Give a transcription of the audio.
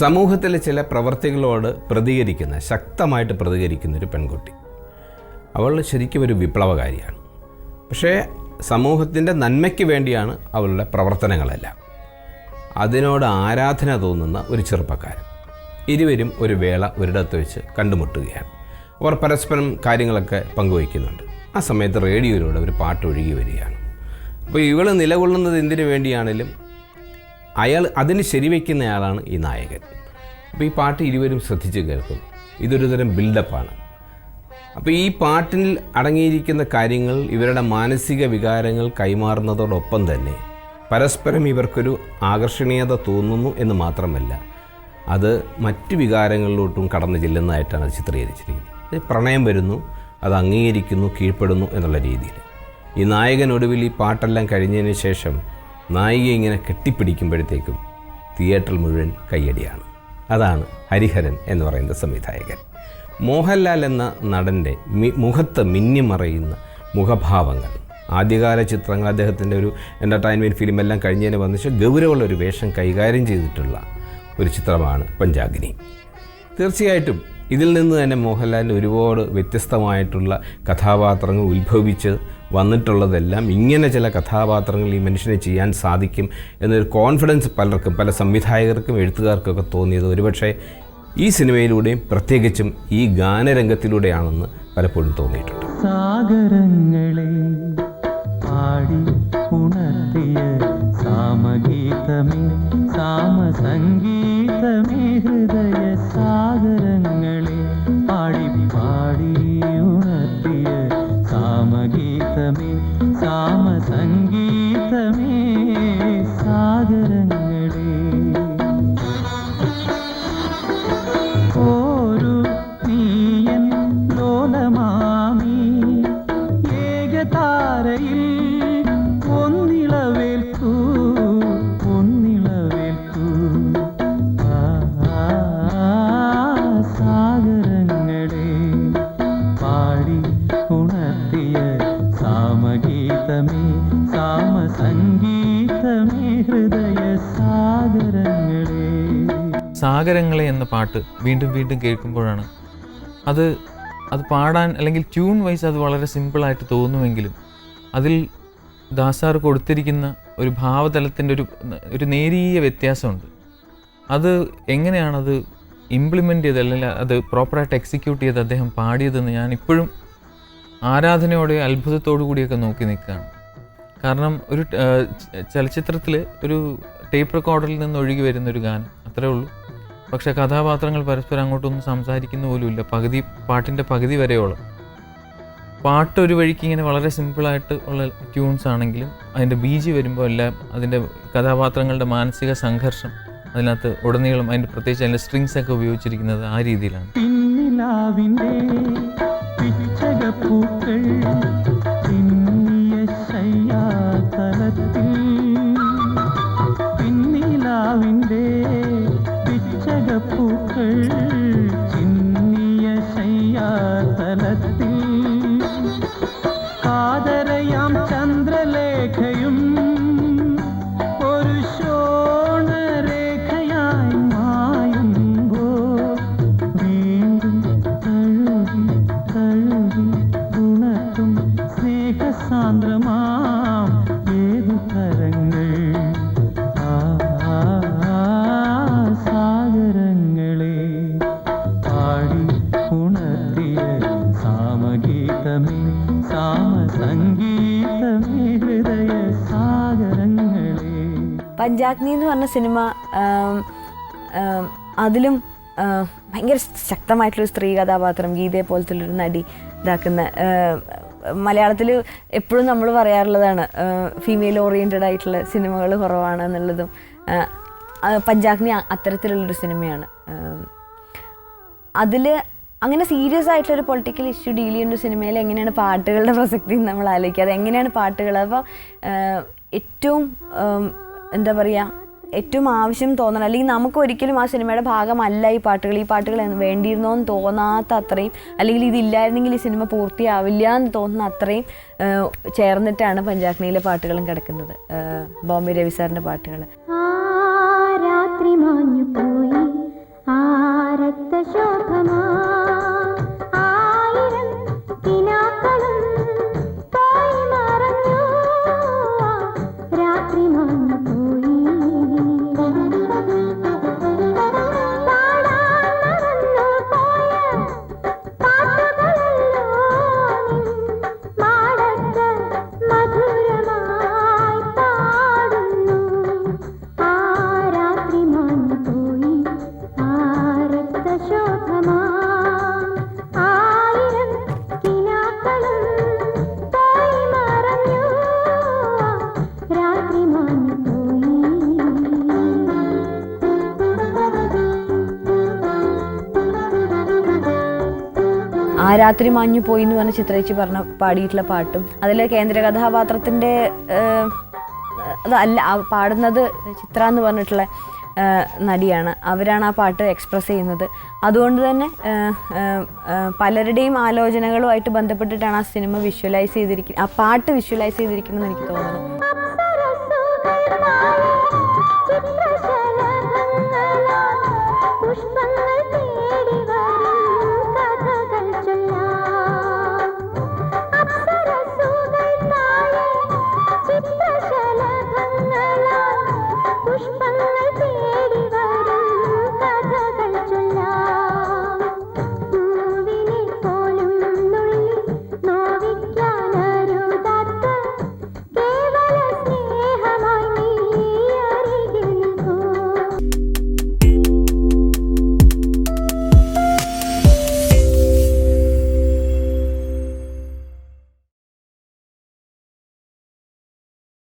സമൂഹത്തിലെ ചില പ്രവർത്തികളോട് ശക്തമായിട്ട് പ്രതികരിക്കുന്ന ഒരു പെൺകുട്ടി. അവൾ ശരിക്കും ഒരു വിപ്ലവകാരിയാണ്. പക്ഷേ സമൂഹത്തിൻ്റെ നന്മയ്ക്ക് വേണ്ടിയാണ് അവളുടെ പ്രവർത്തനങ്ങളെല്ലാം. അതിനോട് ആരാധന തോന്നുന്ന ഒരു ചെറുപ്പക്കാരൻ. ഇരുവരും ഒരു വേള ഒരിടത്ത് വെച്ച് കണ്ടുമുട്ടുകയാണ്. അവർ പരസ്പരം കാര്യങ്ങളൊക്കെ പങ്കുവയ്ക്കുന്നുണ്ട്. ആ സമയത്ത് റേഡിയോയിലൂടെ ഒരു പാട്ട് ഒഴുകി വരികയാണ്. അപ്പോൾ ഇവൾ നിലകൊള്ളുന്നത് എന്തിനു വേണ്ടിയാണെങ്കിലും അയാൾ അതിന് ശരിവയ്ക്കുന്നയാളാണ് ഈ നായകൻ. അപ്പോൾ ഈ പാട്ട് ഇരുവരും ശ്രദ്ധിച്ച് കേൾക്കുന്നു. ഇതൊരു തരം ബിൽഡപ്പാണ്. അപ്പോൾ ഈ പാട്ടിൽ അടങ്ങിയിരിക്കുന്ന കാര്യങ്ങൾ ഇവരുടെ മാനസിക വികാരങ്ങൾ കൈമാറുന്നതോടൊപ്പം തന്നെ പരസ്പരം ഇവർക്കൊരു ആകർഷണീയത തോന്നുന്നു എന്ന് മാത്രമല്ല, അത് മറ്റ് വികാരങ്ങളിലോട്ടും കടന്നു ചെല്ലുന്നതായിട്ടാണ് അത് ചിത്രീകരിച്ചിരിക്കുന്നത്. പ്രണയം വരുന്നു, അത് അംഗീകരിക്കുന്നു, കീഴ്പ്പെടുന്നു എന്നുള്ള രീതിയിൽ. ഈ നായകൻ ഒടുവിൽ ഈ പാട്ടെല്ലാം കഴിഞ്ഞതിന് ശേഷം നായിക ഇങ്ങനെ കെട്ടിപ്പിടിക്കുമ്പോഴത്തേക്കും തിയേറ്ററിൽ മുഴുവൻ കയ്യടിയാണ്. അതാണ് ഹരിഹരൻ എന്ന് പറയുന്ന സംവിധായകൻ. മോഹൻലാൽ എന്ന നടൻ്റെ മുഖത്ത് മിന്നിമറയുന്ന മുഖഭാവങ്ങൾ, ആദ്യകാല ചിത്രങ്ങൾ, അദ്ദേഹത്തിൻ്റെ ഒരു എൻ്റർടൈൻമെൻറ്റ് ഫിലിമെല്ലാം കഴിഞ്ഞതിന് വന്നിട്ട് ഗൗരവമുള്ള ഒരു വേഷം കൈകാര്യം ചെയ്തിട്ടുള്ള ഒരു ചിത്രമാണ് പഞ്ചാഗ്നി. തീർച്ചയായിട്ടും ഇതിൽ നിന്ന് തന്നെ മോഹൻലാലിന് ഒരുപാട് വ്യത്യസ്തമായിട്ടുള്ള കഥാപാത്രങ്ങൾ ഉത്ഭവിച്ച് വന്നിട്ടുള്ളതെല്ലാം ഇങ്ങനെ ചില കഥാപാത്രങ്ങൾ ഈ മനുഷ്യനെ ചെയ്യാൻ സാധിക്കും എന്നൊരു കോൺഫിഡൻസ് പലർക്കും, പല സംവിധായകർക്കും എഴുത്തുകാർക്കൊക്കെ തോന്നിയത് ഒരുപക്ഷെ ഈ സിനിമയിലൂടെയും പ്രത്യേകിച്ചും ഈ ഗാനരംഗത്തിലൂടെയാണെന്ന് പലപ്പോഴും തോന്നിയിട്ടുണ്ട്. സാഗരങ്ങളെ പാടി ഉണർത്തിയ സാമഗീതമേ സാമസംഗീതമേ ഹൃദയ സാഗരങ്ങളെ പാടി പാടി ഉണർത്തിയ സാമഗീതമേ സാമസംഗീതമേ സാഗരങ്ങളെ ഒരു നീയൻ ലോലമാമി ഏകതാരയിൽ ഒന്നിളവേൽക്കൂ ഒന്നിളവേൽക്കൂ സാഗരങ്ങളെ പാടി ഉണർത്തിയ സാമഗീതമേ സാമസംഗീതമേ ഹൃദയ സാഗരങ്ങളെ. സാഗരങ്ങളെ എന്ന പാട്ട് വീണ്ടും വീണ്ടും കേൾക്കുമ്പോഴാണ് അത് പാടാൻ, അല്ലെങ്കിൽ ട്യൂൺ വൈസ് അത് വളരെ സിമ്പിളായിട്ട് തോന്നുമെങ്കിലും അതിൽ ദാസാർ കൊടുത്തിരിക്കുന്ന ഒരു ഭാവതലത്തിൻ്റെ ഒരു നേരിയ വ്യത്യാസമുണ്ട്. അത് എങ്ങനെയാണത് ഇംപ്ലിമെൻ്റ് ചെയ്ത്, അല്ലെങ്കിൽ അത് പ്രോപ്പറായിട്ട് എക്സിക്യൂട്ട് ചെയ്ത് അദ്ദേഹം പാടിയതെന്ന് ഞാൻ ഇപ്പോഴും ആരാധനയോടെ അത്ഭുതത്തോടു കൂടിയൊക്കെ നോക്കി നിൽക്കുകയാണ്. കാരണം ഒരു ചലച്ചിത്രത്തിൽ ഒരു ടേപ്പ് റെക്കോർഡറിൽ നിന്ന് ഒഴുകി വരുന്നൊരു ഗാനം അത്രേ ഉള്ളൂ. പക്ഷേ കഥാപാത്രങ്ങൾ പരസ്പരം അങ്ങോട്ടൊന്നും സംസാരിക്കുന്ന പോലുമില്ല. പാട്ടിൻ്റെ പകുതി വരെയോളം പാട്ട് ഒരു വഴിക്ക് ഇങ്ങനെ വളരെ സിമ്പിളായിട്ട് ഉള്ള ട്യൂൺസ് ആണെങ്കിലും അതിൻ്റെ ബീജി വരുമ്പോൾ എല്ലാം അതിൻ്റെ കഥാപാത്രങ്ങളുടെ മാനസിക സംഘർഷം അതിനകത്ത് ഉടനീളം, അതിൻ്റെ പ്രത്യേകിച്ച് അതിൻ്റെ സ്ട്രിങ്സ് ഒക്കെ ഉപയോഗിച്ചിരിക്കുന്നത് ആ രീതിയിലാണ്. പൂക്കൾ ചിന്നിയ ശയ്യാതലത്തിൽ കാതരയാം ചന്ദ്രലേഖയും ഒരു ശോണരേഖയായി മായുമ്പോൾ വീണ്ടും തഴുകി തഴുകി ഉണർത്തും സ്നേഹസാന്ദ്രമാം ഏതു തരങ്ങൾ സാഗരങ്ങളെ പാടി ഉണർത്തിയ സാമഗീതമേ സാമസംഗീതമേ ഹൃദയ സാഗരങ്ങളെ. പഞ്ചാഗ്നി എന്ന് പറഞ്ഞ സിനിമ അതിലും ഭയങ്കര ശക്തമായിട്ടുള്ളൊരു സ്ത്രീ കഥാപാത്രം, ഗീതയെ പോലത്തുള്ളൊരു നടി ഇതാക്കുന്ന, മലയാളത്തിൽ എപ്പോഴും നമ്മൾ പറയാറുള്ളതാണ് ഫീമെയിൽ ഓറിയൻറ്റഡ് ആയിട്ടുള്ള സിനിമകൾ കുറവാണ് എന്നുള്ളതും. പഞ്ചാഗ്നി അത്തരത്തിലുള്ളൊരു സിനിമയാണ്. അതിൽ അങ്ങനെ സീരിയസ് ആയിട്ടുള്ളൊരു പൊളിറ്റിക്കൽ ഇഷ്യൂ ഡീൽ ചെയ്യുന്ന സിനിമയിൽ എങ്ങനെയാണ് പാട്ടുകളുടെ പ്രസക്തി നമ്മൾ ആലോചിക്കുക. അത് എങ്ങനെയാണ് പാട്ടുകൾ, അപ്പോൾ ഏറ്റവും എന്താ പറയുക, ഏറ്റവും ആവശ്യം തോന്നണം, അല്ലെങ്കിൽ നമുക്ക് ഒരിക്കലും ആ സിനിമയുടെ ഭാഗമല്ല ഈ പാട്ടുകൾ വേണ്ടിയിരുന്നോന്ന് തോന്നാത്ത അത്രയും, അല്ലെങ്കിൽ ഇതില്ലായിരുന്നെങ്കിൽ ഈ സിനിമ പൂർത്തിയാവില്ല എന്ന് തോന്നുന്ന അത്രയും ചേർന്നിട്ടാണ് പഞ്ചാഗ്നിയിലെ പാട്ടുകളും കിടക്കുന്നത്. ബോംബെ രവി സാറിൻ്റെ പാട്ടുകൾ. രാത്രി മാഞ്ഞു പോയി രാത്രി മാഞ്ഞു പോയി എന്ന് പറഞ്ഞ ചിത്രേച്ചി പാടിയിട്ടുള്ള പാട്ടും അതിൽ കേന്ദ്ര കഥാപാത്രത്തിൻ്റെ അതല്ല പാടുന്നത് ചിത്ര എന്ന് പറഞ്ഞിട്ടുള്ള നടിയാണ്. അവരാണ് ആ പാട്ട് എക്സ്പ്രസ് ചെയ്യുന്നത്. അതുകൊണ്ട് തന്നെ പലരുടെയും ആലോചനകളുമായിട്ട് ബന്ധപ്പെട്ടിട്ടാണ് ആ സിനിമ വിഷ്വലൈസ് ചെയ്തിരിക്കുന്നത്, ആ പാട്ട് വിഷ്വലൈസ് ചെയ്തിരിക്കുന്നതെന്ന് എനിക്ക് തോന്നുന്നു. പുഷ്പ